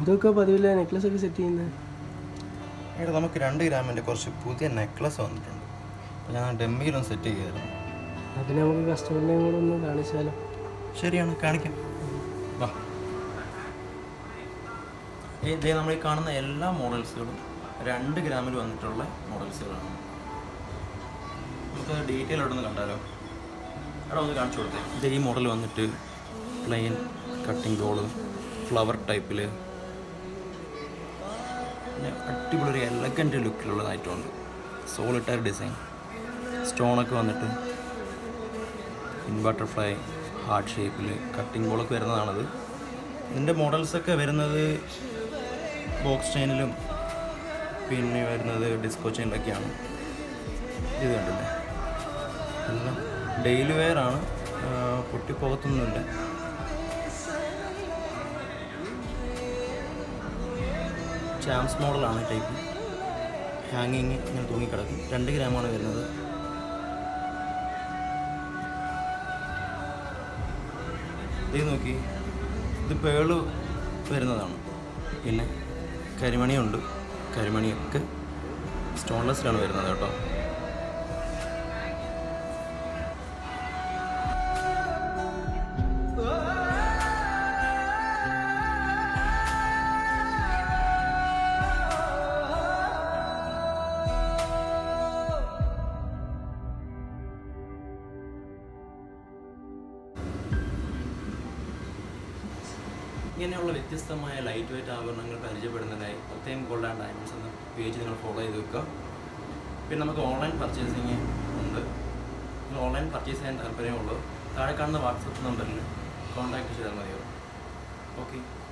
ഇതൊക്കെ പതിവില്ല നെക്ലസ് ഒക്കെ സെറ്റ് ചെയ്യുന്നത്. എടാ നമുക്ക് 2 ഗ്രാമിൻ്റെ കുറച്ച് പുതിയ നെക്ലസ് വന്നിട്ടുണ്ട്. അപ്പോൾ ഞാൻ ഡെമ്മിയിലൊന്ന് സെറ്റ് ചെയ്യായിരുന്നു. അതിന് നമുക്ക് കസ്റ്റമറിനെയും കൂടെ ഒന്ന് കാണിച്ചാലോ? ശരിയാണ്, കാണിക്കാം. വാ. ഇതേ നമ്മൾ ഈ കാണുന്ന എല്ലാ മോഡൽസുകളും 2 ഗ്രാമിൽ വന്നിട്ടുള്ള മോഡൽസുകളാണ്. നമുക്ക് ഡീറ്റെയിൽ അവിടെ നിന്ന് കണ്ടാലോ? അവിടെ ഒന്ന് കാണിച്ചു കൊടുത്തേ. ഇത് ഈ മോഡൽ വന്നിട്ട് പ്ലെയിൻ കട്ടിങ് ബോള് ഫ്ലവർ ടൈപ്പിൽ പിന്നെ അടിപൊളി ഒരു എലഗൻറ്റ് ലുക്കിലുള്ളതായിട്ടുണ്ട്. സോളിറ്റയർ ഡിസൈൻ സ്റ്റോണൊക്കെ വന്നിട്ട് ഇൻ ബട്ടർഫ്ലൈ ഹാർട്ട് ഷേപ്പിൽ കട്ടിങ് ബോളൊക്കെ വരുന്നതാണത്. ഇതിൻ്റെ മോഡൽസൊക്കെ വരുന്നത് ബോക്സ് ചെയിനിലും പിന്നെ വരുന്നത് ഡിസ്കോ ചെയിനിലൊക്കെയാണ്. ഇത് കണ്ടില്ലേ, എല്ലാം ഡെയിലി വെയർ ആണ്, പൊട്ടിപ്പോകത്തൊന്നുമില്ല. ചാംസ് മോഡലാണ് ടൈപ്പ്. ഹാങ്ങിങ് ഇങ്ങനെ തൂങ്ങിക്കിടക്കും. 2 ഗ്രാമാണ് വരുന്നത്. ഇത് നോക്കി, ഇത് പേള് വരുന്നതാണ്. പിന്നെ കരിമണിയുണ്ട്. കരിമണിയൊക്കെ സ്റ്റോൺലെസ്സിലാണ് വരുന്നത് കേട്ടോ. ഇങ്ങനെയുള്ള വ്യത്യസ്തമായ ലൈറ്റ് വെയ്റ്റ് ആഭരണങ്ങൾ പരിചയപ്പെടുന്നതിനായി പ്രത്യേകം ഗോൾഡ് ആൻഡ് ഡയമണ്ട്സ് എന്ന പേജ് നിങ്ങൾ ഫോളോ ചെയ്ത് വെക്കുക. പിന്നെ നമുക്ക് ഓൺലൈൻ പർച്ചേസിങ് ഉണ്ട്. നിങ്ങൾ ഓൺലൈൻ പർച്ചേസ് ചെയ്യാൻ താല്പര്യമുള്ളത് താഴെ കാണുന്ന വാട്സപ്പ് നമ്പറിൽ കോൺടാക്ട് ചെയ്താൽ മതിയാവും. ഓക്കെ.